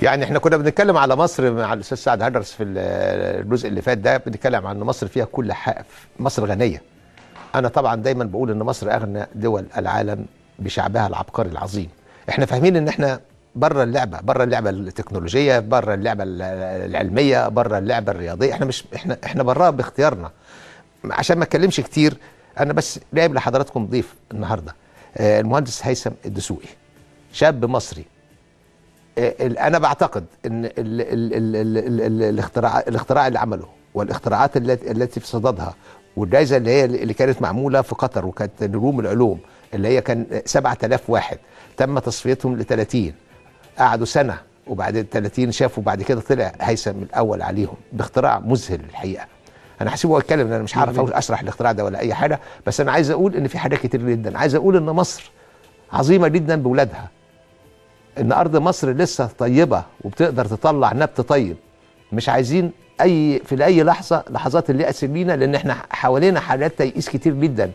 يعني احنا كنا بنتكلم على مصر مع الاستاذ سعد هدرس في الجزء اللي فات ده، بنتكلم عن ان مصر فيها كل حق، مصر غنيه. انا طبعا دايما بقول ان مصر اغنى دول العالم بشعبها العبقري العظيم. احنا فاهمين ان احنا بره اللعبه، بره اللعبه التكنولوجيه، بره اللعبه العلميه، بره اللعبه الرياضيه. احنا مش احنا براها باختيارنا. عشان ما اتكلمش كتير، انا بس جايب لحضراتكم ضيف النهارده، المهندس هيثم الدسوقي، شاب مصري. انا بعتقد ان الاختراع اللي عمله والاختراعات التي في صددها، والجائزه اللي كانت معموله في قطر وكانت نجوم العلوم اللي هي كان 7000 واحد تم تصفيتهم ل 30، قعدوا سنه وبعد 30 شافوا، بعد كده طلع هيثم الاول عليهم باختراع مذهل الحقيقه. انا هسيبه هو يتكلم، انا مش هعرف اشرح الاختراع ده ولا اي حاجه، بس انا عايز اقول ان في حاجات كتير جدا. عايز اقول ان مصر عظيمه جدا باولادها، ان ارض مصر لسه طيبه وبتقدر تطلع نبت طيب. مش عايزين في اي لحظات اليأس لينا، لان احنا حوالينا حالات تيئيس كتير جدا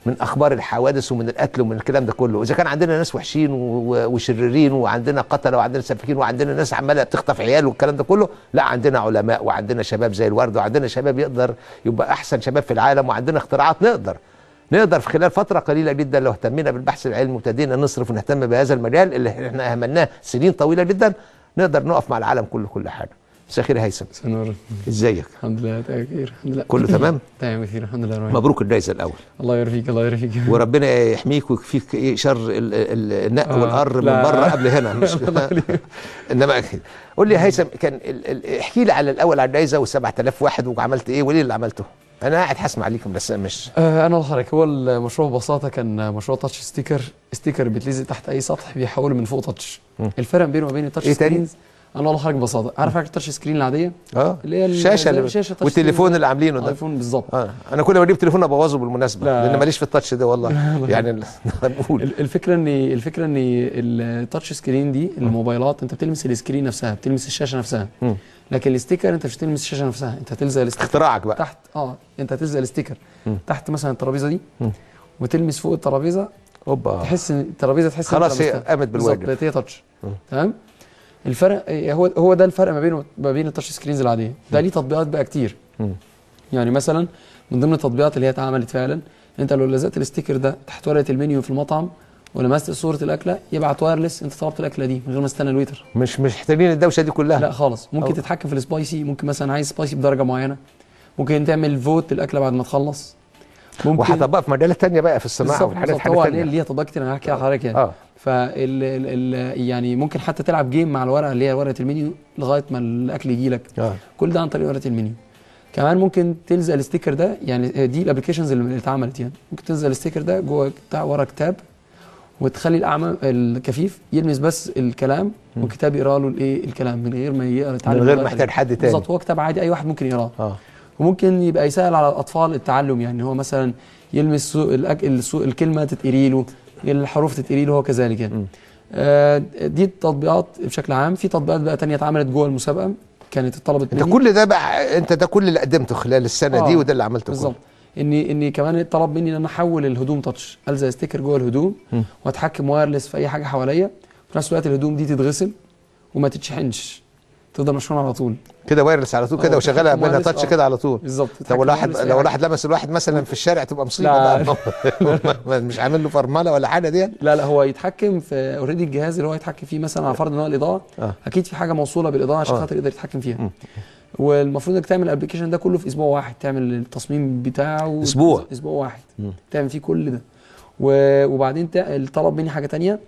من اخبار الحوادث ومن القتل ومن الكلام ده كله. اذا كان عندنا ناس وحشين وشريرين وعندنا قتله وعندنا سفاكين وعندنا ناس عماله تخطف عيال والكلام ده كله، لا، عندنا علماء وعندنا شباب زي الورد وعندنا شباب يقدر يبقى احسن شباب في العالم، وعندنا اختراعات نقدر في خلال فتره قليله جدا لو اهتمينا بالبحث العلمي وابتدينا نصرف ونهتم بهذا المجال اللي احنا اهملناه سنين طويله جدا، نقدر نقف مع العالم كله كل حاجه. مساء الخير يا هيثم. سنور. ازيك؟ الحمد لله بخير، الحمد لله كله تمام؟ تمام بخير الحمد لله. مبروك الجائزه الاول. الله يرفيك الله يرفيك، وربنا يحميك ويكفيك شر النق والقر من بره قبل هنا. مش انما قول لي يا هيثم، كان احكي لي على الاول على الجائزه وال7000 واحد وعملت ايه وليه اللي عملته؟ انا قاعد هسمع عليكم بس مش انا لحضرتك. هو المشروع ببساطه كان مشروع تاتش ستيكر بيتلزق تحت اي سطح بيحوله من فوق تاتش. الفرق بينه وبين التاتش سكرينز، انا والله حضرتك ببساطه عارف حضرتك التاتش سكرين العاديه اللي هي الشاشه والتليفون اللي عاملينه ده، ايفون بالظبط. انا كل ما اجيب تليفون ابوظه بالمناسبه، لان ماليش في التاتش ده والله. يعني نقول الفكره ان التاتش سكرين دي الموبايلات انت بتلمس السكرين نفسها، بتلمس الشاشه نفسها. لكن الستيكر انت مش هتلمس الشاشه نفسها، انت هتلزق الستيكر. اختراعك بقى تحت انت هتلزق الستيكر تحت مثلا الترابيزه دي وتلمس فوق الترابيزه، اوبا، تحس ان الترابيزه تحس خلاص هي قامت بالواجب، بالظبط هي تاتش. تمام. الفرق هو ده الفرق ما بين التاتش سكرينز العاديه. ده ليه تطبيقات بقى كتير. يعني مثلا من ضمن التطبيقات اللي هي اتعملت فعلا، انت لو لزقت الستيكر ده تحت ورقه المنيو في المطعم ولمست صوره الاكله يبعت وايرلس انت طلبت الاكله دي من غير ما تستنى الويتر. مش محتاجين الدوشه دي كلها، لا خالص. ممكن تتحكم في السبايسي، ممكن مثلا عايز سبايسي بدرجه معينه، ممكن تعمل فوت للاكله بعد ما تخلص، ممكن وهطبقها في مجالات ثانيه بقى في الصناعه والحاجات طبعا ليها تطبيقات كتير انا هحكي لحضرتك يعني. يعني ممكن حتى تلعب جيم مع الورقه اللي هي ورقه المنيو لغايه ما الاكل يجي لك. كل ده عن طريق ورقه المنيو. كمان ممكن تلزق الستيكر ده، يعني دي الابلكيشنز اللي اتعملت، يعني ممكن تلزق الستيكر ده جوه بتاع ورا كتاب وتخلي الاعمى الكفيف يلمس بس الكلام والكتاب يقرا له الكلام من غير ما يتعلم، من غير ما يحتاج حد تاني. بالظبط، هو كتاب عادي اي واحد ممكن يقراه. وممكن يبقى يسهل على الاطفال التعلم، يعني هو مثلا يلمس الكلمه تتقري له، الحروف تتقري له، هو كذلك يعني. دي التطبيقات بشكل عام. في تطبيقات بقى ثانيه اتعملت جوه المسابقه كانت اتطلبت مني. انت كل ده بقى ده كل اللي قدمته خلال السنه دي وده اللي عملته بالظبط. اني كمان طلب مني ان انا احول الهدوم تاتش، الزق ستيكر جوه الهدوم واتحكم وايرلس في اي حاجه حواليا، في نفس الوقت الهدوم دي تتغسل وما تتشحنش، تفضل مشحونه على طول كده، وايرلس على طول كده، وشغاله منها تاتش كده على طول. بالظبط. طب لو واحد لمس الواحد مثلا في الشارع تبقى مصيبه بقى. مش عامل له فرمله ولا حاجه دي؟ لا هو يتحكم في اوريدي الجهاز اللي هو يتحكم فيه، مثلا على فرض ان هو الاضاءه اكيد في حاجه موصوله بالاضاءه عشان خاطر يقدر يتحكم فيها. والمفروض انك تعمل الابلكيشن ده كله في اسبوع واحد، تعمل التصميم بتاعه اسبوع واحد تعمل فيه كل ده. وبعدين طلب مني حاجه ثانيه،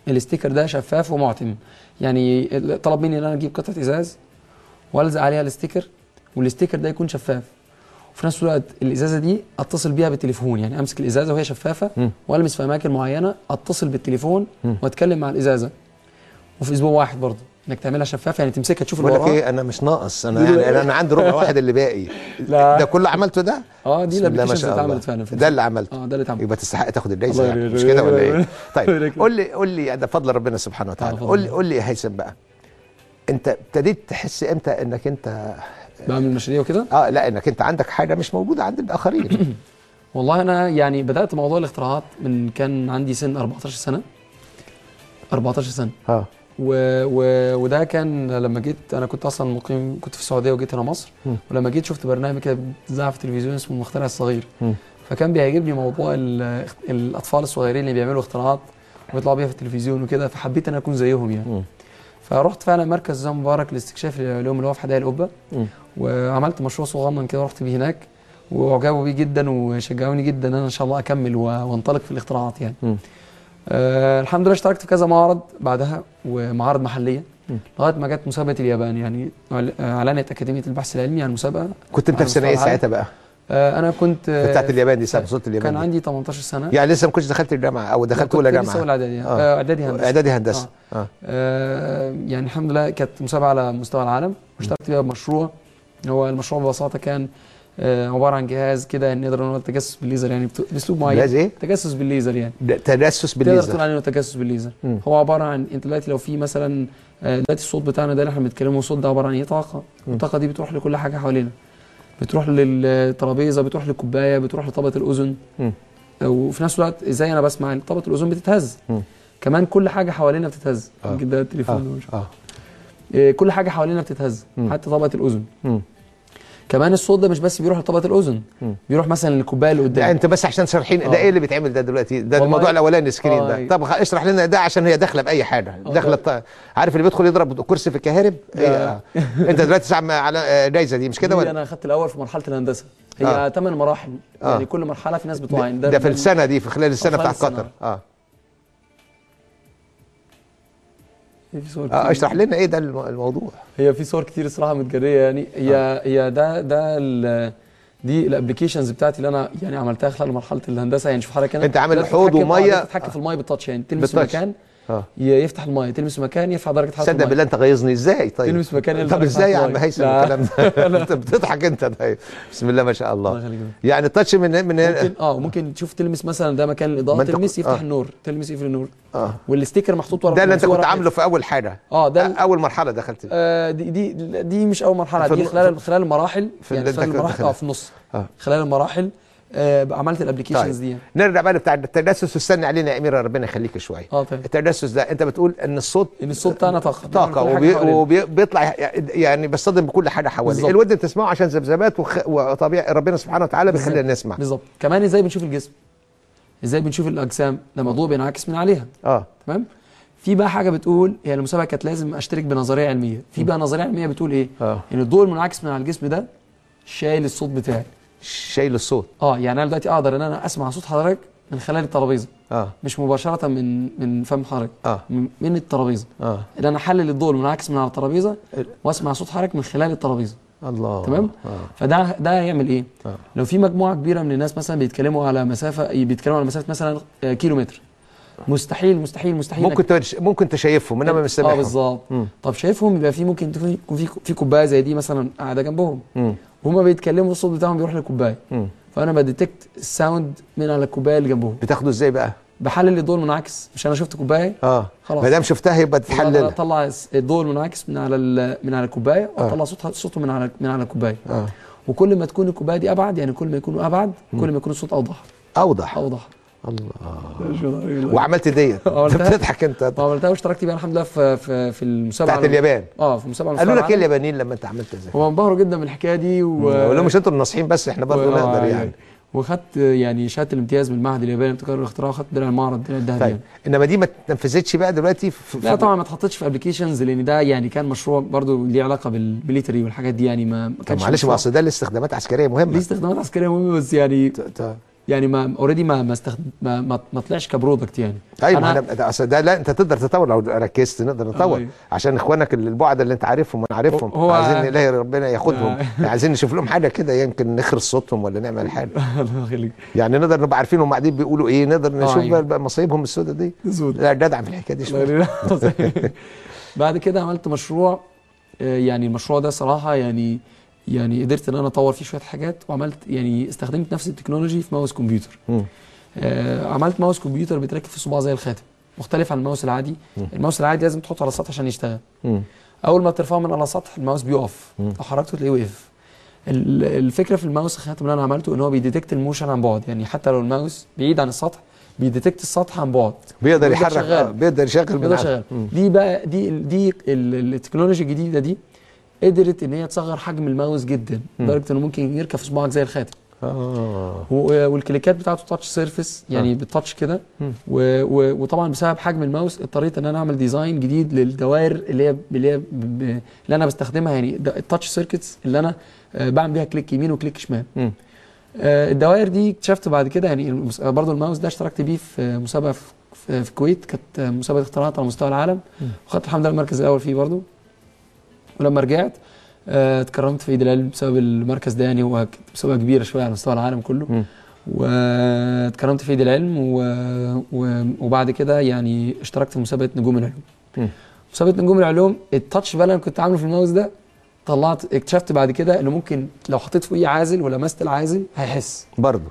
الستيكر ده شفاف ومعتم. يعني طلب مني ان انا اجيب قطعه ازاز والزق عليها الستيكر، والستيكر ده يكون شفاف، وفي نفس الوقت الازازه دي اتصل بيها بالتليفون، يعني امسك الازازه وهي شفافه والمس في اماكن معينه، اتصل بالتليفون واتكلم مع الازازه. وفي اسبوع واحد برضه انك تعملها شفافه، يعني تمسكها تشوف اللي وراها. بقول لك ايه، انا مش ناقص، انا عندي ربع واحد اللي باقي. ده كله عملته ده؟ دي الابلكيشنز اللي اتعملت فعلا. ده اللي عملته. ده اللي اتعمل. يبقى تستحق تاخد الجايزه يعني، مش كده ولا ايه؟ طيب قول لي ده فضل ربنا سبحانه وتعالى. قول لي يا هيثم بقى، انت ابتديت تحس امتى انك انت بعمل مشاريع وكده؟ لا، انك انت عندك حاجه مش موجوده عند الاخرين. والله انا يعني بدات موضوع الاختراعات من كان عندي سن 14 سنه. وده كان لما جيت، انا كنت اصلا مقيم، كنت في السعوديه وجيت هنا مصر. ولما جيت شفت برنامج كده بيتذاع في التلفزيون اسمه المخترع الصغير. فكان بيعجبني موضوع الاطفال الصغيرين اللي بيعملوا اختراعات ويطلعوا بيها في التلفزيون وكده، فحبيت ان اكون زيهم يعني. فرحت فعلا مركز زي مبارك لاستكشاف العلوم اللي هو في حدائق القبه، وعملت مشروع صغنن كده ورحت بيه هناك، واعجبوا بيه جدا وشجعوني جدا ان انا ان شاء الله اكمل وانطلق في الاختراعات يعني. الحمد لله اشتركت في كذا معرض بعدها ومعارض محليه لغايه ما جت مسابقه اليابان، يعني اعلنت اكاديميه البحث العلمي عن مسابقه. كنت انت في سنه ايه ساعتها بقى؟ انا كنت بتاعت اليابان دي، سنه وصلت اليابان كان عندي 18 سنه يعني لسه ما كنتش دخلت الجامعه او دخلت اولى جامعه؟ لسه اولى اعدادي. اعدادي هندسه. اعدادي هندسه. يعني الحمد لله كانت مسابقه على مستوى العالم واشتركت فيها بمشروع. هو المشروع ببساطه كان عباره عن جهاز كده نقدر نقول تجسس بالليزر، يعني باسلوب معين. جهاز ايه؟ تجسس بالليزر يعني. تجسس بالليزر تقدر تقول عليه تجسس بالليزر. هو عباره عن انت دلوقتي لو في مثلا دلوقتي الصوت بتاعنا ده اللي احنا بنتكلمه، الصوت ده عباره عن ايه؟ طاقه. الطاقه دي بتروح لكل حاجه حوالينا، بتروح للترابيزه، بتروح للكوبايه، بتروح لطبقه الاذن. وفي نفس الوقت ازاي انا بسمع طبقه الاذن بتتهز. كمان كل حاجه حوالينا بتتهز. ده التليفون كل حاجه حوالينا بتتهز، حتى طبقه الاذن. كمان الصوت ده مش بس بيروح لطبقه الاذن، بيروح مثلا للكوبايه اللي قدام. انت بس عشان شارحين ده ايه اللي بيتعمل ده دلوقتي؟ ده الموضوع الاولاني السكرين ده. طب اشرح لنا ده عشان هي داخله باي حاجه، داخله عارف اللي بيدخل يضرب كرسي في الكهارب. انت دلوقتي ساعه على جايزه دي مش كده ولا؟ انا اخدت الاول في مرحله الهندسه، هي 8 مراحل يعني كل مرحله في ناس بتوعين. ده في السنه دي، في خلال السنه بتاعت قطر. اشرح لنا ايه ده الموضوع. هي في صور كتير الصراحه متجريه يعني. هي دي الابلكيشنز بتاعتي اللي انا يعني عملتها خلال مرحله الهندسه. يعني شوف حضرتك انت عامل حوض وميه، تتحكم في الميه بالتاتش، يعني تلمس مكان يفتح الميه، تلمس مكان يرفع درجه حراره الميه. صدق بالله انت غيظني ازاي؟ طيب تلمس مكان. طب ازاي يا عم هيثم الكلام ده؟ انت بتضحك انت. طيب بسم الله ما شاء الله. يعني التاتش من ممكن ممكن تشوف تلمس مثلا ده مكان الاضاءه، تلمس يفتح النور، تلمس يقفل النور. والستيكر محطوط ورا. ده اللي انت كنت عامله في اول حاجه. ده اول مرحله دخلت دي مش اول مرحله، دي خلال المراحل. يعني خلال المراحل في النص. خلال المراحل عملت الابلكيشنز دي. نرجع بقى بتاع التجسس. واستنى علينا يا اميره ربنا يخليك شويه. طيب التجسس ده انت بتقول ان الصوت بتاعنا طاقه وبيطلع يعني بيصطدم بكل حاجه حواليه. الودن تسمعه عشان ذبذبات وطبيعي ربنا سبحانه وتعالى بيخلينا نسمع. بالظبط. كمان ازاي بنشوف الجسم، ازاي بنشوف الاجسام لما الضوء بينعكس من عليها. تمام. في بقى حاجه بتقول، هي المسابقه كانت لازم اشترك بنظريه علميه. في بقى نظريه علميه بتقول ايه؟ ان الضوء المنعكس من على الجسم ده شايل الصوت بتاعي. شايل الصوت. يعني انا دلوقتي اقدر ان انا اسمع صوت حضرتك من خلال الترابيزه. مش مباشره من فم حضرتك. من الترابيزه. ان انا احلل الضوء المنعكس من على الترابيزه واسمع صوت حضرتك من خلال الترابيزه. الله. تمام. فده هيعمل ايه؟ لو في مجموعه كبيره من الناس مثلا بيتكلموا على مسافه مثلا كيلومتر، مستحيل ممكن تشايفهم انما مش سامعهم. بالظبط. طب شايفهم، يبقى في ممكن يكون في كوبايه زي دي مثلا قاعده جنبهم، وهما بيتكلموا الصوت بتاعهم بيروح للكوبايه. فانا بديتكت الساوند من على الكوبايه اللي جنبهم. بتاخده ازاي بقى؟ بحلل الضوء المنعكس. مش انا شفت كوبايه خلاص، ما دام شفتها يبقى تحللها. اطلع الضوء المنعكس من على الكوبايه، واطلع صوته من على الكوبايه. وكل ما تكون الكوبايه دي ابعد، يعني كل ما يكونوا ابعد كل ما يكون الصوت اوضح. الله. وعملت ديت بتضحك انت. عملتها واشتركت بيها الحمد لله في المسابقه بتاعت اليابان. في المسابقه. قالوا لك ايه اليابانيين لما انت عملت ازاي؟ هم انبهروا جدا من الحكايه دي ولو مش انتوا الناصحين بس، احنا برضه نقدر يعني. وخدت يعني شهاده الامتياز من المعهد الياباني لابتكار الاختراع، وخدت درع المعرض، درع الذهبي. طيب انما دي ما اتنفذتش بقى دلوقتي لا طبعا ما اتحطتش في ابلكيشنز، لان ده يعني كان مشروع برضه ليه علاقه بالميليتري والحاجات دي، يعني ما كانش. معلش، ما اصل ده لاستخدامات عسكريه مهمه. ليه استخدامات عسكريه مهمه، بس يعني ما اوريدي ما طلعش كبرودكت يعني. ايوه، ما اصل ده لا، انت تقدر تطور لو ركزت، نقدر نطور. عشان اخوانك البعد اللي انت عارفهم وانا عارفهم، عايزين الهي ربنا ياخدهم. عايزين نشوف لهم حاجه كده، يمكن نخرس صوتهم ولا نعمل حاجه. الله يخليك. يعني نقدر نبقى عارفين هم قاعدين بيقولوا ايه، نقدر نشوف بقى مصايبهم السوداء دي. لا جدع في الحكايه دي شويه. بعد كده عملت مشروع، يعني المشروع ده صراحه يعني قدرت ان انا اطور فيه شويه حاجات، وعملت يعني استخدمت نفس التكنولوجي في ماوس كمبيوتر. عملت ماوس كمبيوتر بيتركب في الصباع زي الخاتم، مختلف عن الماوس العادي. الماوس العادي لازم تحطه على السطح عشان يشتغل. اول ما ترفعه من على السطح الماوس بيقف، لو حركته تلاقيه وقف. الفكره في الماوس الخاتم اللي انا عملته ان هو بيديتكت الموشن عن بعد، يعني حتى لو الماوس بعيد عن السطح بيديتكت السطح عن بعد، بيقدر يحرك، بيقدر يشغل. دي بقى دي التكنولوجيا الجديده دي قدرت ان هي تصغر حجم الماوس جدا لدرجه انه ممكن يركب في صباعك زي الخاتم. والكليكات بتاعته تاتش سيرفيس، يعني بالتاتش كده. وطبعا بسبب حجم الماوس اضطريت ان انا اعمل ديزاين جديد للدوائر اللي انا بستخدمها، يعني التاتش سيركتس اللي انا بعمل بيها كليك يمين وكليك شمال. الدوائر دي اكتشفت بعد كده، يعني برضو الماوس ده اشتركت بيه في مسابقه في الكويت، كانت مسابقه اختراعات على مستوى العالم، وخدت الحمد لله المركز الاول فيه برضو. ولما رجعت اتكرمت في عيد العلم بسبب المركز ده، يعني هو كانت مسابقه كبيره شويه على مستوى العالم كله. واتكرمت في عيد العلم وبعد كده يعني اشتركت في مسابقه نجوم العلوم. مسابقه نجوم العلوم التاتش بقى اللي انا كنت عامله في الماوس ده، اكتشفت بعد كده انه ممكن لو حطيت فوقيه عازل ولمست العازل هيحس برضه.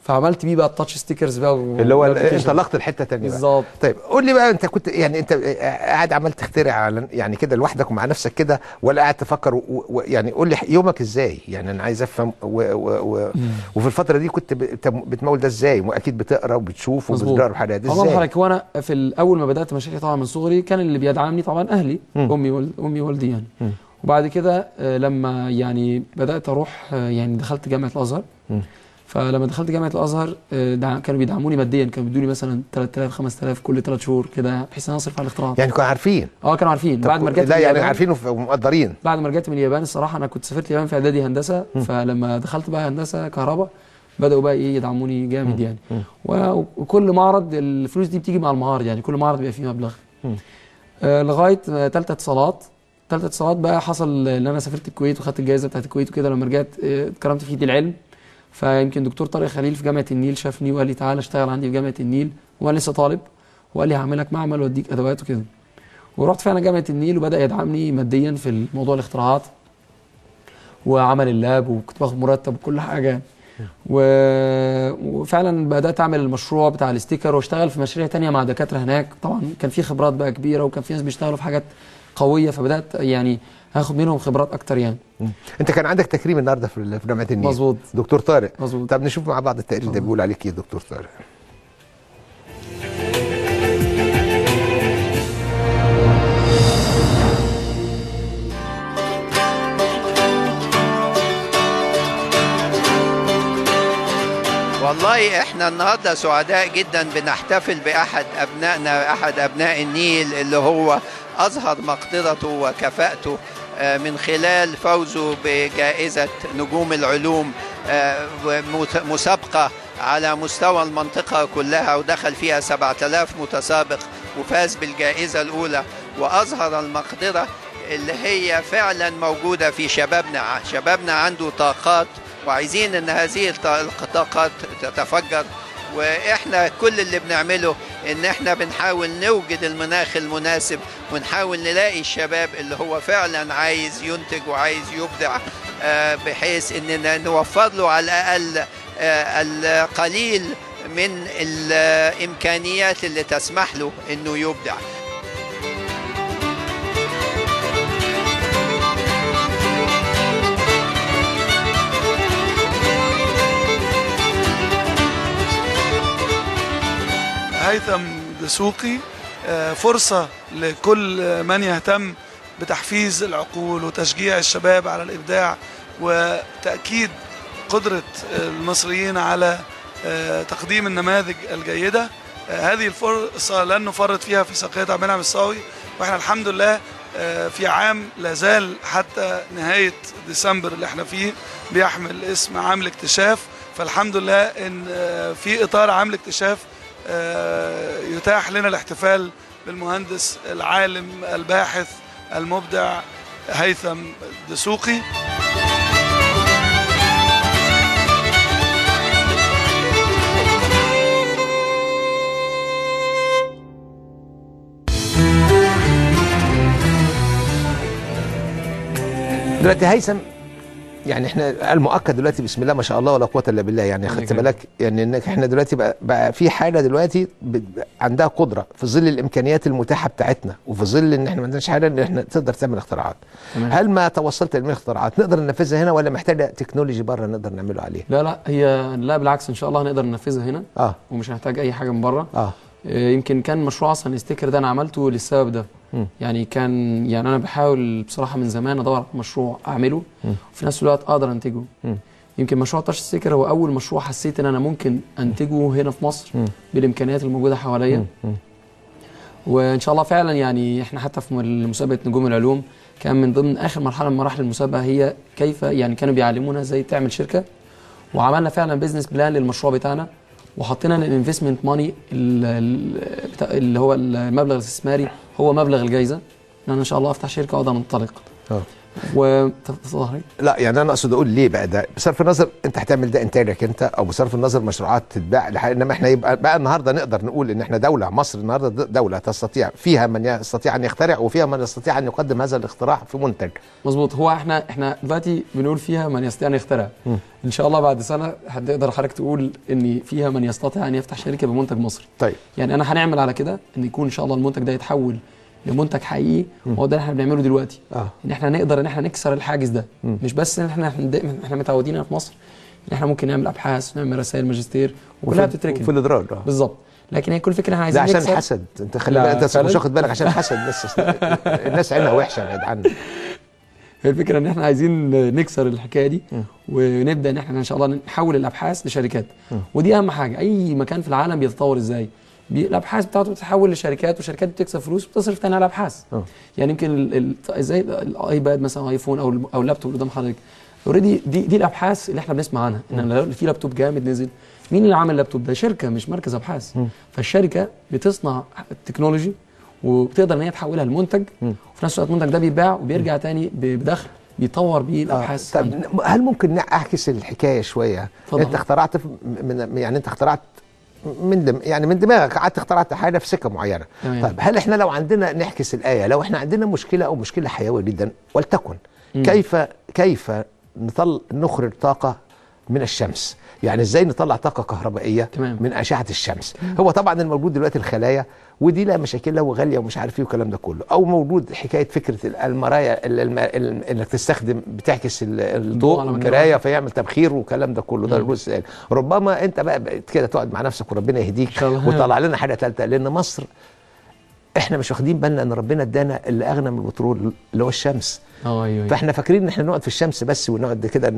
فعملت بيه بقى التاتش ستيكرز بقى اللي هو انطلقت الحته الثانيه بالظبط. طيب قول لي بقى، انت كنت يعني انت قاعد عمال تخترع يعني كده لوحدك ومع نفسك كده، ولا قاعد تفكر يعني قول لي يومك ازاي؟ يعني انا عايز افهم وفي الفتره دي كنت بتمول ده ازاي؟ واكيد بتقرا وبتشوف وبتجرب حاجات ازاي؟ والله حضرتك، وانا في الاول ما بدات مشاريع طبعا من صغري كان اللي بيدعمني طبعا اهلي، امي ووالدي يعني. وبعد كده لما يعني بدات اروح، يعني دخلت جامعه الازهر. فلما دخلت جامعه الازهر كانوا بيدعموني ماديا، كانوا بيدوني مثلا 3000 5000 كل 3 شهور كده بحيث ان انا اصرف على الاختراعات. يعني كانوا عارفين؟ كانوا عارفين. بعد ما رجعت لا يعني عارفين ومقدرين. بعد ما رجعت من اليابان الصراحه، انا كنت سافرت اليابان في اعدادي هندسه، فلما دخلت بقى هندسه كهرباء بداوا بقى يدعموني جامد يعني. وكل معرض الفلوس دي بتيجي مع المعارض، يعني كل معرض بيبقى فيه مبلغ. لغايه ثالثه اتصالات بقى حصل ان انا سافرت الكويت وخدت الجائزه بتاعت الكويت وكده. لما رجعت اتكرمت في عيد العلم، فيمكن دكتور طارق خليل في جامعه النيل شافني وقال لي تعالى اشتغل عندي في جامعه النيل، وانا لسه طالب، وقال لي هعملك معمل واديك ادوات وكده. ورحت فعلا جامعه النيل وبدا يدعمني ماديا في موضوع الاختراعات وعمل اللاب، وكنت باخد مرتب وكل حاجه. وفعلا بدات اعمل المشروع بتاع الاستيكر واشتغل في مشاريع ثانيه مع دكاتره هناك. طبعا كان في خبرات بقى كبيره، وكان في ناس بيشتغلوا في حاجات قويه، فبدات يعني هاخد منهم خبرات اكتر يعني. انت كان عندك تكريم النهارده في جامعه النيل. مظبوط. دكتور طارق. مظبوط. طب نشوف مع بعض التقرير ده بيقول عليك ايه دكتور طارق. والله احنا النهارده سعداء جدا بنحتفل باحد ابنائنا، احد ابناء النيل اللي هو اظهر مقدرته وكفاءته من خلال فوزه بجائزة نجوم العلوم، مسابقة على مستوى المنطقة كلها، ودخل فيها 7000 متسابق وفاز بالجائزة الأولى، وأظهر المقدرة اللي هي فعلا موجودة في شبابنا. شبابنا عنده طاقات وعايزين ان هذه الطاقات تتفجر، واحنا كل اللي بنعمله ان احنا بنحاول نوجد المناخ المناسب، ونحاول نلاقي الشباب اللي هو فعلا عايز ينتج وعايز يبدع، بحيث اننا نوفر له على الاقل القليل من الامكانيات اللي تسمح له انه يبدع. هيثم دسوقي فرصة لكل من يهتم بتحفيز العقول وتشجيع الشباب على الإبداع، وتأكيد قدرة المصريين على تقديم النماذج الجيدة. هذه الفرصة لن نفرط فيها في ساقية عبد المنعم الصاوي، وإحنا الحمد لله في عام لا زال حتى نهاية ديسمبر اللي احنا فيه بيحمل اسم عام الاكتشاف. فالحمد لله إن في إطار عام الاكتشاف يتاح لنا الاحتفال بالمهندس العالم الباحث المبدع هيثم دسوقي. دلوقتي هيثم يعني احنا المؤكد دلوقتي بسم الله ما شاء الله ولا قوه الا بالله، يعني خدت بالك يعني انك احنا دلوقتي بقى في حاله دلوقتي عندها قدره في ظل الامكانيات المتاحه بتاعتنا، وفي ظل ان احنا ما عندناش حاله ان احنا تقدر تعمل اختراعات. هل ما توصلت لعلم الاختراعات نقدر ننفذها هنا ولا محتاجه تكنولوجي بره نقدر نعمله عليه؟ لا لا بالعكس ان شاء الله هنقدر ننفذها هنا. ومش هنحتاج اي حاجه من بره. يمكن كان مشروع اصلا ستيكر ده انا عملته للسبب ده. يعني انا بحاول بصراحه من زمان ادور على مشروع اعمله وفي نفس الوقت اقدر انتجه. يمكن مشروع تاتش ستيكر هو اول مشروع حسيت ان انا ممكن انتجه هنا في مصر بالامكانيات الموجوده حواليا. وان شاء الله فعلا يعني احنا حتى في مسابقه نجوم العلوم كان من ضمن اخر مرحله من مراحل المسابقه هي كيف يعني كانوا بيعلمونا ازاي تعمل شركه، وعملنا فعلا بيزنس بلان للمشروع بتاعنا وحطينا الانفستمنت ماني اللي هو المبلغ الاستثماري هو مبلغ الجائزه ان انا ان شاء الله افتح شركه واقدر انطلق. لا يعني انا اقصد اقول ليه بقى ده بصرف النظر انت هتعمل ده انتاجك انت او بصرف النظر مشروعات تتباع، انما احنا يبقى بقى النهارده نقدر نقول ان احنا دوله، مصر النهارده دوله تستطيع فيها من يستطيع ان يخترع وفيها من يستطيع ان يقدم هذا الاختراع في منتج. مظبوط. هو احنا دلوقتي بنقول فيها من يستطيع ان يخترع. ان شاء الله بعد سنه هتقدر حضرتك تقول ان فيها من يستطيع ان يفتح شركه بمنتج مصري. طيب يعني انا هنعمل على كده ان يكون ان شاء الله المنتج ده يتحول لمنتج حقيقي، وهو ده اللي احنا بنعمله دلوقتي. ان احنا نقدر ان احنا نكسر الحاجز ده. مش بس ان احنا متعودين في مصر ان احنا ممكن نعمل ابحاث ونعمل رسائل ماجستير وكلها بتتركن في الادراج. بالظبط. لكن هي كل فكره احنا عايزين نكسر. ده عشان حسد، انت خلي بالك انت مش واخد بالك، عشان حسد بس الناس عينها وحشه بعيد عنك. هي الفكره ان احنا عايزين نكسر الحكايه دي ونبدا ان احنا ان شاء الله نحول الابحاث لشركات. ودي اهم حاجه. اي مكان في العالم بيتطور ازاي؟ الابحاث بتاعته بتتحول لشركات وشركات بتكسب فلوس وبتصرف تاني على الابحاث. يعني يمكن زي الايباد مثلا ايفون او اللابتوب اللي قدام حضرتك اوريدي دي الابحاث اللي احنا بنسمع عنها ان لو في لابتوب جامد نزل، مين اللي عامل اللابتوب ده؟ شركه مش مركز ابحاث. فالشركه بتصنع التكنولوجي وبتقدر ان هي تحولها لمنتج، وفي نفس الوقت المنتج ده بيتباع وبيرجع تاني بدخل بيطور بيه الابحاث. طب هل ممكن اعكس الحكايه شويه؟ انت اخترعت يعني انت اخترعت من دماغك قعدت اخترعت حاجه في سكه معينه. طيب هل احنا لو عندنا نحكس الايه، لو احنا عندنا مشكله او مشكله حيويه جدا ولتكن كيف نخرج طاقه من الشمس؟ يعني ازاي نطلع طاقه كهربائيه من اشعه الشمس؟ هو طبعا الموجود دلوقتي الخلايا ودي لا مشاكلها وغاليه ومش عارف ايه والكلام ده كله، او موجود حكايه فكره المرايا انك تستخدم بتعكس الضوء المرايه فيعمل تبخير والكلام ده كله. ده الجزء الثاني. ربما انت بقى كده تقعد مع نفسك وربنا يهديك وتطلع لنا حاجه ثالثه، لان مصر احنا مش واخدين بالنا ان ربنا ادانا اللي اغنى من البترول اللي هو الشمس. ايوه. فاحنا فاكرين ان احنا نقعد في الشمس بس ونقعد كده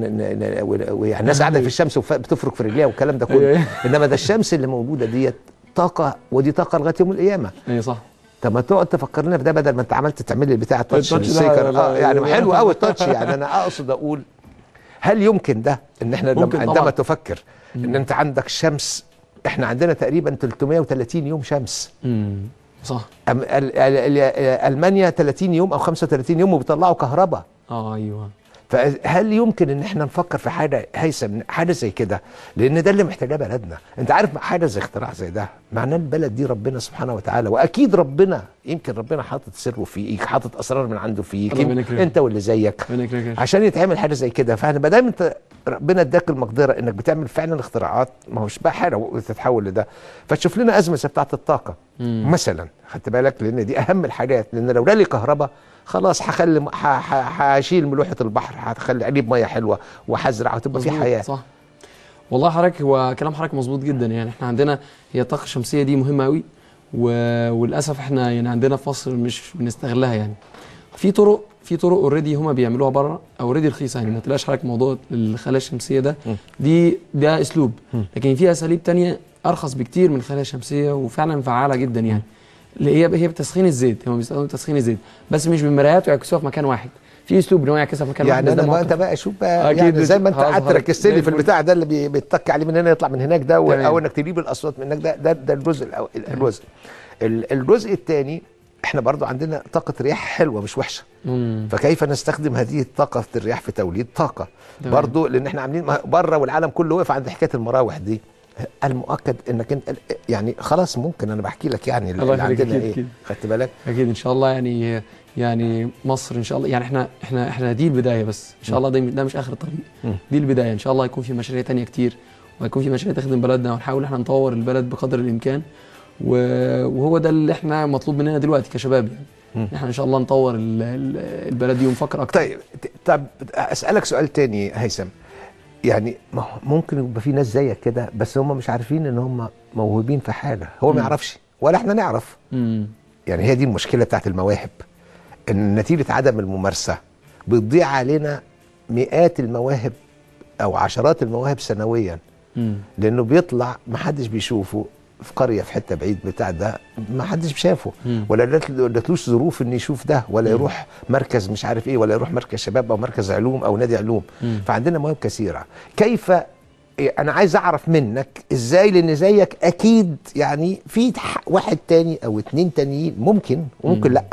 ويعني الناس قاعده في الشمس وبتفرك في رجليها والكلام ده كله. انما ده الشمس اللي موجوده ديت طاقه، ودي طاقه لغايه يوم القيامه. ايوه صح. طب ما تقعد تفكر لنا في ده بدل ما انت عملت تعمل لي بتاع التاتش السيكر. يعني حلو قوي التاتش. يعني انا اقصد اقول هل يمكن ده ان احنا عندما تفكر ان انت عندك شمس، احنا عندنا تقريبا 330 يوم شمس. صح. المانيا 30 يوم او 35 يوم وبيطلعوا كهرباء. ايوه. فهل يمكن ان احنا نفكر في حاجه حاجه زي كده؟ لان ده اللي محتاجاه بلدنا. انت عارف حاجه زي اختراع زي ده معناه البلد دي ربنا سبحانه وتعالى، واكيد ربنا يمكن ربنا حاطط سره فيك، حاطط اسرار من عنده فيك انت واللي زيك عشان يتعمل حاجه زي كده. فاحنا ما دام انت ربنا اداك المقدره انك بتعمل فعلا اختراعات، ما هوش بقى حاجه وتتحول لده. فتشوف لنا ازمه بتاعه الطاقه مثلا، خدت بالك؟ لان دي اهم الحاجات. لان لو جالي كهرباء خلاص هشيل ملوحه البحر، هخلي عليه ميه حلوه وهزرع وتبقى في حياه. صح. والله حضرتك هو كلام حضرتك مظبوط جدا. يعني احنا عندنا هي الطاقه الشمسيه دي مهمه قوي، وللاسف احنا يعني عندنا في مصر مش بنستغلها. يعني في طرق اوريدي هم بيعملوها بره اوريدي رخيصه. يعني ما تلاقيش حضرتك موضوع الخلايا الشمسيه ده اسلوب، لكن في اساليب ثانيه ارخص بكتير من الخلايا الشمسيه وفعلا فعاله جدا. يعني اللي هي بتسخين الزيت، هم بيستخدموا تسخين الزيت بس مش بالمرايات ويعكسوها في مكان واحد. في اسلوب ان هو يعكسها في مكان واحد. يعني انا انت بقى شوف بقى يعني زي ما انت قعدت ركزت لي في البتاع ده اللي بيتك عليه من هنا يطلع من هناك ده، او انك تجيب الاصوات من هناك ده الجزء الثاني. احنا برضو عندنا طاقه رياح حلوه مش وحشه. فكيف نستخدم هذه الطاقه في الرياح في توليد طاقه برضو؟ لان احنا عاملين بره والعالم كله وقف عند حكايه المراوح دي. المؤكد انك انت يعني خلاص ممكن انا بحكي لك يعني الله اللي يخليك. عندنا أكيد ايه، خدت بالك؟ اكيد ان شاء الله. يعني مصر ان شاء الله، يعني احنا دي البدايه بس ان شاء الله. ده مش اخر الطريق، دي البدايه. ان شاء الله يكون في مشاريع تانية كتير، ويكون في مشاريع تخدم بلدنا، ونحاول احنا نطور البلد بقدر الامكان. وهو ده اللي احنا مطلوب مننا دلوقتي كشباب، يعني احنا ان شاء الله نطور البلد دي ونفكر اكتر. طب اسالك سؤال تاني هيثم، يعني ممكن يبقى في ناس زيك كده بس هم مش عارفين ان هم موهوبين في حاجه، هو ما يعرفش ولا احنا نعرف. يعني هي دي المشكله بتاعت المواهب، ان نتيجه عدم الممارسه بتضيع علينا مئات المواهب او عشرات المواهب سنويا، لانه بيطلع ما حدش بيشوفه في قريه في حته بعيد بتاع ده، ما حدش شافه ولا ادتلوش ظروف ان يشوف ده، ولا يروح مركز مش عارف ايه، ولا يروح مركز شباب او مركز علوم او نادي علوم. فعندنا مواهب كثيره. كيف انا عايز اعرف منك ازاي، لان زيك اكيد يعني في واحد تاني او اتنين تانيين ممكن وممكن لا.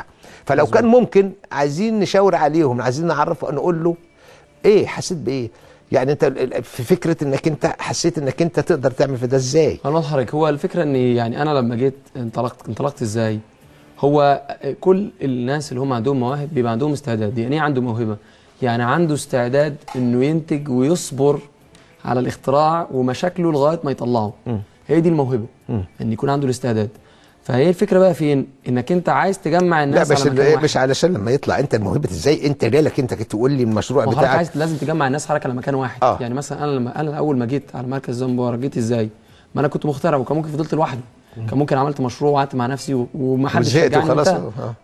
فلو كان ممكن عايزين نشاور عليهم، عايزين نعرفه، نقول له ايه حسيت بايه، يعني انت في فكره انك انت حسيت انك انت تقدر تعمل في ده ازاي؟ الله يحرك. هو الفكره ان يعني انا لما جيت انطلقت ازاي. هو كل الناس اللي هم عندهم مواهب بيبقى عندهم استعداد. يعني ايه عنده موهبه؟ يعني عنده استعداد انه ينتج ويصبر على الاختراع ومشاكله لغايه ما يطلعه. هي دي الموهبه، ان يكون عنده الاستعداد. فهي الفكره بقى فين؟ انك انت عايز تجمع الناس. لا بس مش علشان لما يطلع انت الموهبه ازاي، انت جالك انت تقول لي المشروع بتاعك. عايز لازم تجمع الناس حركه على مكان واحد. يعني مثلا انا اول ما جيت على مركز زنبار جيت ازاي؟ ما انا كنت مخترع، وكان ممكن فضلت لوحدي، كان ممكن عملت مشروع وقعدت مع نفسي وما حدش شجعني خلاص.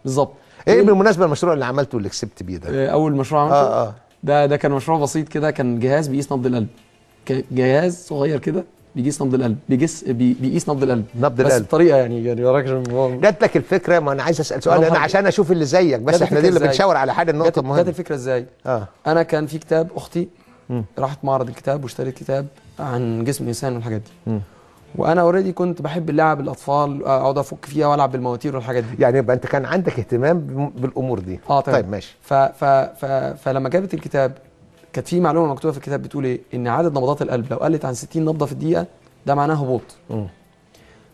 بالظبط. ايه بالمناسبه المشروع اللي عملته اللي كسبت بيه ده؟ اول مشروع عملته ده كان مشروع بسيط كده، كان جهاز بيقيس نبض القلب. جهاز صغير كده بيقيس نبض القلب، بيقيس نبض القلب. بس الطريقه يعني راجل جات لك الفكره. ما انا عايز اسال سؤال انا عشان اشوف اللي زيك، بس احنا دي اللي بنشاور على حاجه النقطه المهمه. جات الفكره ازاي؟ انا كان في كتاب اختي راحت معرض الكتاب واشتريت كتاب عن جسم الانسان والحاجات دي. وانا اوريدي كنت بحب اللعب الاطفال، اقعد افك فيها والعب بالمواتير والحاجات دي. يعني يبقى انت كان عندك اهتمام بالامور دي. طيب ماشي. فلما جابت الكتاب كانت في معلومه مكتوبه في الكتاب بتقول ايه؟ ان عدد نبضات القلب لو قلت عن 60 نبضه في الدقيقه ده معناه هبوط.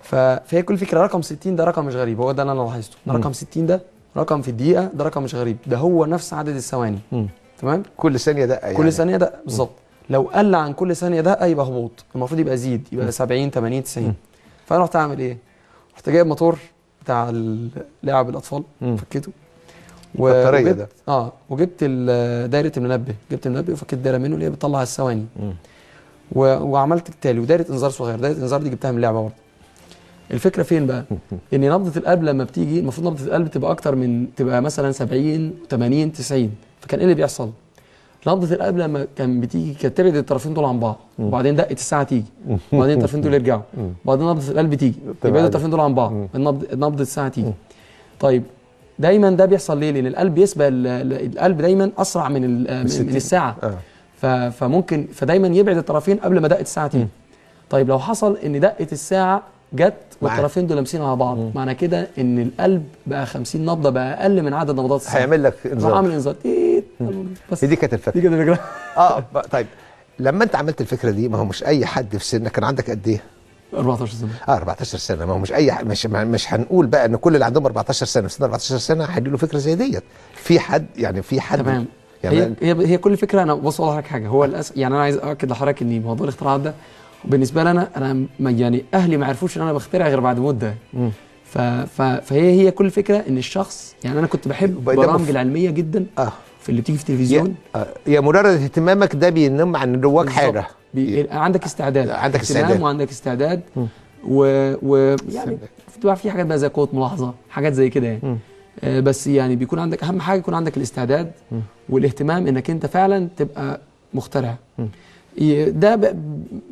فهي كل فكره رقم 60 ده رقم مش غريب، هو ده اللي انا لاحظته. رقم 60 ده رقم في الدقيقه، ده رقم مش غريب، ده هو نفس عدد الثواني. تمام؟ كل ثانيه دقه يعني. كل ثانيه دقه بالظبط. لو قل عن كل ثانيه دقه يبقى هبوط، المفروض يبقى يزيد، يبقى 70 80 90. فانا رحت اعمل ايه؟ رحت جايب موتور بتاع لعب الاطفال، فكيته البطاريه ده وجبت دايره المنبه، جبت المنبه وفكيت الدايره منه اللي هي بتطلع الثواني. وعملت التالي، ودايره انذار صغير. دايره الانذار دي جبتها من اللعبه برضه. الفكره فين بقى؟ ان نبضه القلب لما بتيجي المفروض نبضه القلب تبقى اكتر من، تبقى مثلا 70 80 90. فكان ايه اللي بيحصل؟ نبضه القلب لما كان بتيجي كانت تبعد الطرفين دول عن بعض، وبعدين دقه الساعه تيجي، وبعدين الطرفين دول يرجعوا، وبعدين نبضه القلب تيجي يبعد الطرفين دول عن بعض، نبضه الساعه تيجي. طيب دايما ده بيحصل ليه؟ لان القلب يسبق، القلب دايما اسرع من الساعه. فممكن فدايما يبعد الطرفين قبل ما دقه الساعه تيجي. طيب لو حصل ان دقه الساعه جت والطرفين دول لامسين على بعض، معنى كده ان القلب بقى 50 نبضه، بقى اقل من عدد نبضات الساعه. هيعمل لك انذار. عامل انذار. بس دي كانت الفكره. دي كانت الفكره. طيب لما انت عملت الفكره دي، ما هو مش اي حد في سنك، كان عندك قد ايه؟ 14 سنه. 14 سنه. ما هو مش اي مش هنقول بقى ان كل اللي عندهم 14 سنه في سن 14 سنه هيدي له فكره زي ديت. في حد تمام. يعني هي كل فكره. انا بص اقول لحضرتك حاجه، هو يعني انا عايز اؤكد لحضرتك ان موضوع الاختراعات ده بالنسبه لي انا يعني اهلي ما عرفوش ان انا بخترع غير بعد مده. فهي كل فكره ان الشخص، يعني انا كنت بحب البرامج العلميه جدا في اللي بتيجي في التلفزيون. يا مجرد اهتمامك ده بينم عن جواك حاجه. عندك استعداد، عندك استعداد وعندك استعداد ويعني بتبقى في حاجات بقى زي قوه ملاحظه، حاجات زي كده يعني. بس يعني بيكون عندك اهم حاجه يكون عندك الاستعداد والاهتمام انك انت فعلا تبقى مخترع. ده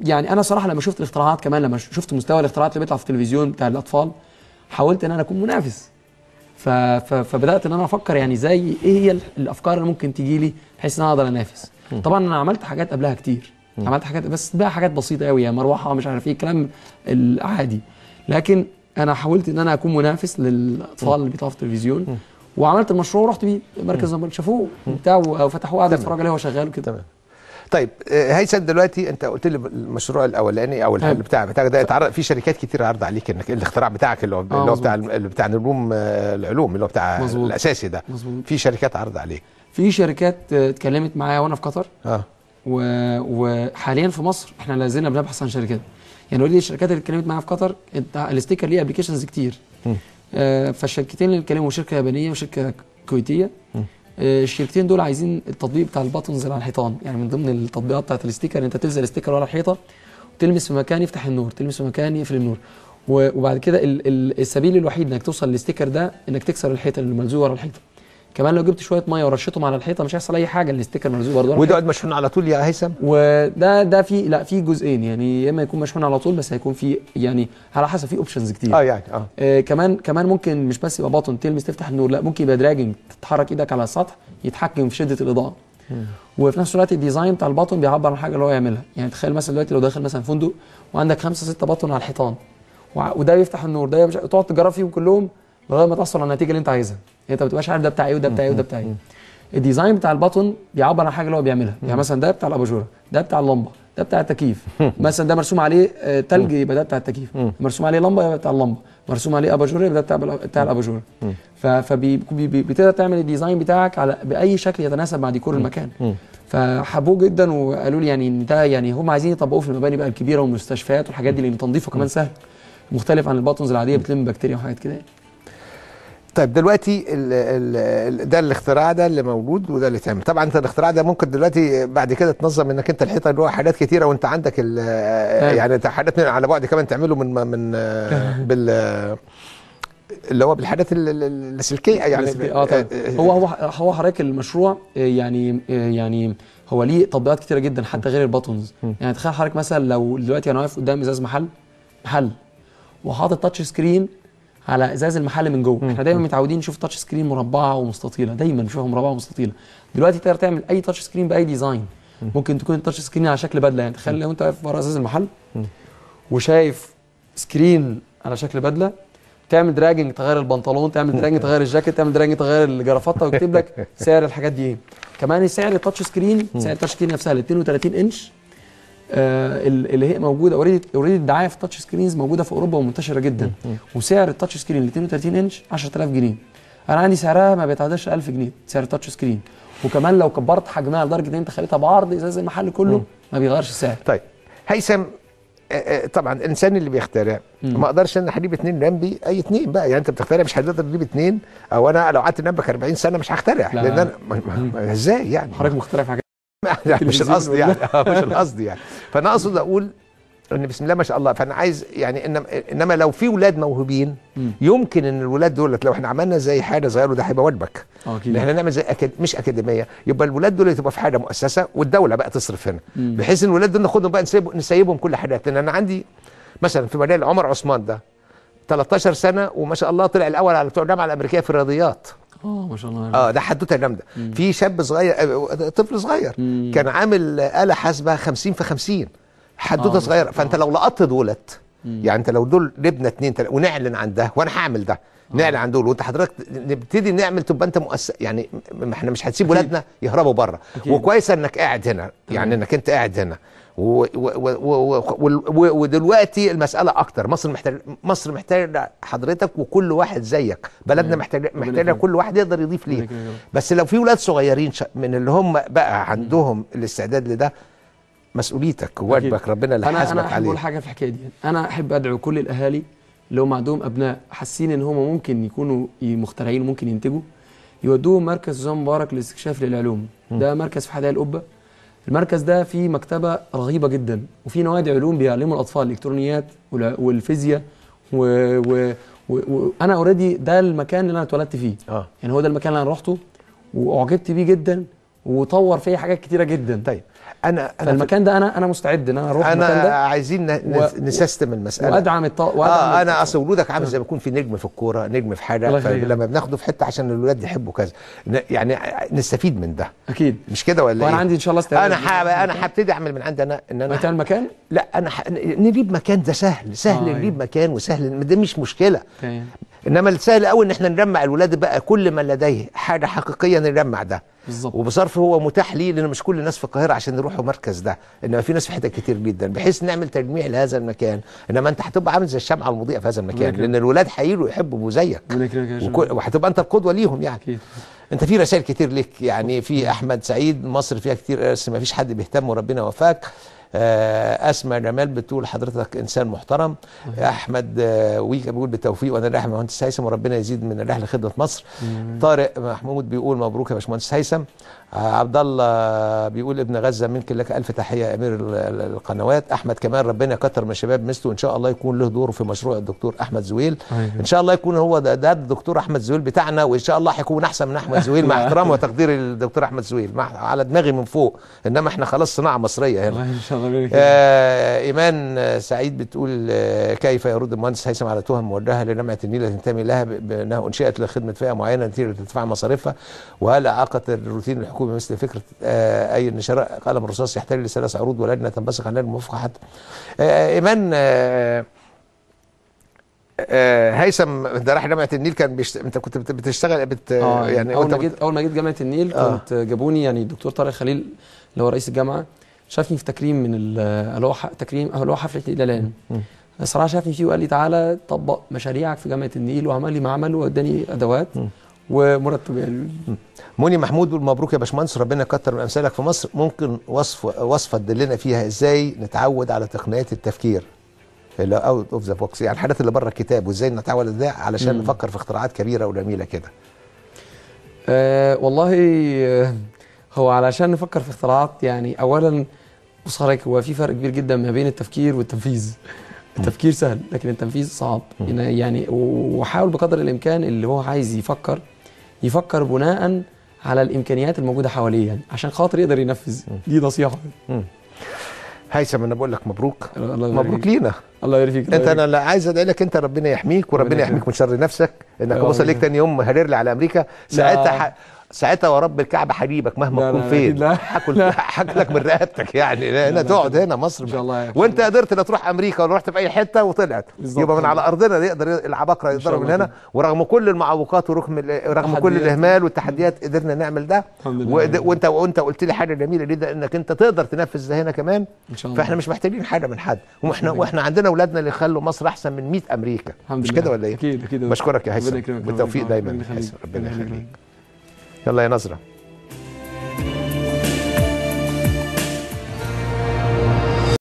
يعني انا صراحه لما شفت الاختراعات، كمان لما شفت مستوى الاختراعات اللي بيطلع في التلفزيون بتاع الاطفال، حاولت ان انا اكون منافس. فبدات ان انا افكر يعني زي ايه هي الافكار اللي ممكن تيجي لي بحيث ان انا اقدر انافس. طبعا انا عملت حاجات قبلها كتير، عملت حاجات بس بقى حاجات بسيطه قوي، يعني مروحه مش عارف ايه الكلام العادي، لكن انا حاولت ان انا اكون منافس للاطفال اللي بيطلعوا في التلفزيون. وعملت المشروع ورحت بيه مركز زنبار، شافوه وبتاع وفتحوه قعدوا يتفرجوا عليه وهو شغال وكده. تمام. طيب هيثم، دلوقتي انت قلت لي المشروع الاولاني او الحل بتاعك ده اتعرض في شركات كتير عرض عليك انك الاختراع بتاعك اللي هو بتاع نجوم العلوم اللي هو بتاع مزبوط. الاساسي ده مزبوط. في شركات عرض عليك، في شركات اتكلمت معايا وانا في قطر وحاليا في مصر احنا لازلنا بنبحث عن شركات. يعني اوريدي الشركات اللي اتكلمت معايا في قطر الاستيكر ليه ابلكيشنز كتير. فالشركتين اللي اتكلموا شركه يابانيه وشركه كويتيه. الشركتين دول عايزين التطبيق بتاع الباتونز اللي على الحيطان. يعني من ضمن التطبيقات بتاعت الاستيكر انت تلزق الاستيكر على الحيطه وتلمس في مكان يفتح النور، تلمس في مكان يقفل النور. وبعد كده السبيل الوحيد انك توصل للاستيكر ده انك تكسر الحيطه اللي ملزوقه ورا الحيطه. كمان لو جبت شويه ميه ورشيتهم على الحيطه مش هيحصل اي حاجه، الاستيكر مرزوق برضه. وده مشحون على طول يا هيثم؟ وده في جزئين، يعني يا اما يكون مشحون على طول بس هيكون في يعني على حسب، في اوبشنز كتير. يعني كمان ممكن مش بس يبقى باطن تلمس تفتح النور، لا ممكن يبقى دراجنج، تتحرك ايدك على السطح يتحكم في شده الاضاءه. وفي نفس الوقت الديزاين بتاع الباطن بيعبر عن حاجه اللي هو يعملها. يعني تخيل مثلا دلوقتي لو داخل مثلا فندق وعندك 5 6 باطن على الحيطان وده بيفتح النور، ده تقعد تجرب فيهم كلهم لغايه ما تحصل على النتيجه اللي انت عايزها. انت ما بتبقاش عارف ده بتاع ايه وده بتاع ايه وده بتاع ايه. الديزاين بتاع الباطن بيعبر عن حاجه اللي هو بيعملها. يعني مثلا ده بتاع الاباجوره، ده بتاع اللمبه، ده بتاع التكييف. مثلا ده مرسوم عليه تلج يبقى ده بتاع التكييف، مرسوم عليه لمبه يبقى بتاع اللمبه، مرسوم عليه اباجوره يبقى ده بتاع الاباجوره. فبتقدر تعمل الديزاين بتاعك على باي شكل يتناسب مع ديكور المكان. فحبوه جدا وقالوا لي يعني ده يعني هم عايزين يطبقوه في المباني بقى الكبيره والمستشفيات والحاجات دي، لان تنظيفه كمان سهل مختلف عن الباطنز العاديه بتلم بكتيريا وحاجات كده. طيب دلوقتي ده الاختراع ده اللي موجود وده اللي اتعمل. طبعا انت الاختراع ده ممكن دلوقتي بعد كده تنظم انك انت الحيطه جوه حاجات كتيره وانت عندك يعني حاجات على بعد كمان تعمله من بال اللي هو بالحاجات اللاسلكيه يعني. طيب هو حضرتك المشروع يعني هو ليه تطبيقات كتيره جدا حتى غير الباتونز. يعني تخيل حضرتك مثلا لو دلوقتي انا واقف قدام ازاز محل وحاطط تاتش سكرين على ازاز المحل من جوه. احنا دايما متعودين نشوف تاتش سكرين مربعه ومستطيله، دايما نشوفها مربعه ومستطيله. دلوقتي تقدر تعمل اي تاتش سكرين باي ديزاين. ممكن تكون التاتش سكرين على شكل بدله. يعني تخيل لو انت واقف ورا ازاز المحل وشايف سكرين على شكل بدله، تعمل دراجنج تغير البنطلون، تعمل دراجنج تغير الجاكيت، تعمل دراجنج تغير الجرافطه، ويكتب لك سعر الحاجات دي ايه. كمان سعر التاتش سكرين، سعر التاتش سكرين نفسها ال 32 انش اللي هي موجوده اوريدي. الدعايه في التاتش سكرينز موجوده في اوروبا ومنتشره جدا. وسعر التاتش سكرين ال 32 انش 10000 جنيه. انا عندي سعرها ما بيتعداش 1000 جنيه سعر التاتش سكرين. وكمان لو كبرت حجمها لدرجه ان انت خليتها بعرض ازاز المحل كله ما بيغيرش السعر. طيب هيثم، طبعا الانسان اللي بيخترع ما اقدرش انا هجيب 2 جنبي اي 2 بقى. يعني انت بتخترع مش هتقدر تجيب 2، او انا لو قعدت جنبك 40 سنه مش هخترع. لان انا ازاي يعني حضرتك مخترع في حاجات مش القصد يعني مش القصد يعني. فانا اقصد اقول ان بسم الله ما شاء الله. فانا عايز يعني انما لو في ولاد موهوبين يمكن ان الولاد دولت لو احنا عملنا زي حاجه صغيره وده هيبقى واجبك ان احنا نعمل زي مش اكاديميه، يبقى الولاد دول تبقى في حاجه مؤسسه والدوله بقى تصرف هنا بحيث ان الولاد دول ناخدهم بقى نسيبهم كل حاجات. لان انا عندي مثلا في مجال عمر عثمان ده 13 سنه وما شاء الله طلع الاول على بتوع الجامعه الامريكيه في الرياضيات. ما شاء الله. ده حدوته جامده. في شاب صغير طفل صغير كان عامل آلة حاسبه 50 في 50 حدوته صغيره. فانت لو لقطت دولت يعني انت لو دول نبنى 2 3 ونعلن عن ده، وانا هعمل ده نعلن عن دول، وانت حضرتك نبتدي نعمل تبقى انت مؤسس. يعني احنا مش هتسيب ولادنا يهربوا بره. وكويس انك قاعد هنا، يعني انك انت قاعد هنا. ودلوقتي المساله اكتر. مصر محتاجه حضرتك وكل واحد زيك. بلدنا محتاجه كل واحد يقدر يضيف ليه. بس لو في ولاد صغيرين من اللي هم بقى عندهم الاستعداد لده، مسؤوليتك وواجبك ربنا اللي حاسبك عليه. انا احب اقول حاجه في الحكايه دي. انا احب ادعو كل الاهالي اللي هم عندهم ابناء حاسين ان هم ممكن يكونوا مخترعين وممكن ينتجوا، يودوهم مركز زوزان مبارك للاستكشاف للعلوم. ده مركز في حدائق القبه. المركز ده فيه مكتبه رهيبه جدا وفيه نوادي علوم بيعلموا الاطفال الالكترونيات والفيزياء وانا اوريدي ده المكان اللي انا اتولدت فيه. يعني هو ده المكان اللي انا رحته واعجبت بيه جدا وطور فيه حاجات كتيره جدا. طيب فالمكان ده انا مستعد ان انا اروح المكان ده. عايزين نسيستم المساله وادعم انا اصل ولودك عامل زي ما يكون في نجم في الكوره، نجم في حاجه، فلما بناخده في حته عشان الولاد يحبوا كذا يعني نستفيد من ده. اكيد مش كده ولا وانا عندي ان شاء الله استعداد. انا هبتدي اعمل من عندي انا ان انا تعمل مكان. لا انا نجيب مكان. ده سهل نجيب مكان وسهل، ده مش مشكله. انما السهل قوي ان احنا نجمع الولاد بقى، كل من لديه حاجه حقيقيه نجمع ده بالظبط. وبصرف هو متاح ليه، لان مش كل الناس في القاهره عشان يروحوا مركز ده، انما في ناس في حتت كتير جدا، بحيث نعمل تجميع لهذا المكان. انما انت هتبقى عامل زي الشمعه المضيئه في هذا المكان، لان الولاد هيجوا يحبوا زيك وهتبقى انت القدوه ليهم يعني. أكيد. انت في رسائل كتير لك يعني، في احمد سعيد مصر فيها كتير بس ما فيش حد بيهتم وربنا وفاك. اسماء جمال بتقول حضرتك انسان محترم. احمد ويكا بيقول بالتوفيق وانا رايح مهندس هيثم وربنا يزيد من الرحله خدمه مصر. طارق محمود بيقول مبروك يا باشمهندس هيثم. عبد الله بيقول ابن غزه منك لك الف تحيه يا امير القنوات. احمد كمال ربنا يكتر من الشباب مثله، وان شاء الله يكون له دور في مشروع الدكتور احمد زويل. ان شاء الله يكون هو ده الدكتور احمد زويل بتاعنا، وان شاء الله هيكون احسن من احمد زويل مع احترامي وتقديري للدكتور احمد زويل على دماغي من فوق، انما احنا خلاص صناعه مصريه هنا. ان شاء الله. ايمان سعيد بتقول كيف يرد المهندس هيثم على تهم موجهه لجامعه النيل التي تنتمي لها بانها انشئت لخدمه فئه معينه نتيجه ارتفاع مصاريفها، وهل اعاقه الروتين الحكومي مثل فكره اي ان شراء قلم الرصاص يحتاج ل3 عروض ولجنه تنبثق عنها الموافقه حتى. ايمان هيثم ده راح جامعه النيل كان انت كنت بتشتغل يعني اول ما جيت جامعه النيل كنت جابوني يعني الدكتور طارق خليل اللي هو رئيس الجامعه، شافني في تكريم من اللي هو حفله الاعلان. الصراحه شافني فيه وقال لي تعالى طبق مشاريعك في جامعه النيل، وعمل لي معمل واداني ادوات ومرتب يعني. موني محمود بيقول مبروك يا باشمهندس ربنا يكتر من امثالك في مصر. ممكن وصفه تدلنا فيها ازاي نتعود على تقنيات التفكير اللي اوت اوف ذا بوكس، يعني الحاجات اللي بره الكتاب، وازاي نتعود على ده علشان نفكر في اختراعات كبيره وجميله كده. والله هو علشان نفكر في اختراعات يعني اولا بص حضرتك هو في فرق كبير جدا ما بين التفكير والتنفيذ. التفكير سهل لكن التنفيذ صعب يعني، وحاول بقدر الامكان اللي هو عايز يفكر بناء على الامكانيات الموجوده حواليه يعني عشان خاطر يقدر ينفذ. دي نصيحه. هيثم انا بقول لك مبروك. مبروك لينا. الله يبارك فيك. انت انا عايز ادعي لك انت ربنا يحميك وربنا يحميك من شر نفسك، انك وصل ليك تاني يوم هرر لي على امريكا ساعتها ورب الكعبه حبيبك مهما تكون فين هاكل لك من رقبتك يعني. هنا تقعد هنا مصر ان شاء الله، وانت قدرت لا تروح امريكا ولا رحت في اي حته وطلعت، يبقى من على ارضنا يقدر العباقره يقدروا من هنا، ورغم كل المعوقات ورغم كل الاهمال والتحديات قدرنا نعمل ده. وانت قلت لي حاجه جميله جدا انك انت تقدر تنفذ ده هنا كمان ان شاء الله. فاحنا مش محتاجين حاجه من حد، واحنا عندنا اولادنا اللي يخلوا مصر احسن من 100 امريكا، مش كده ولا ايه؟ اكيد. بشكرك يا هيثم بالتوفيق دايما. ربنا يخليك. يلا يا نظرة.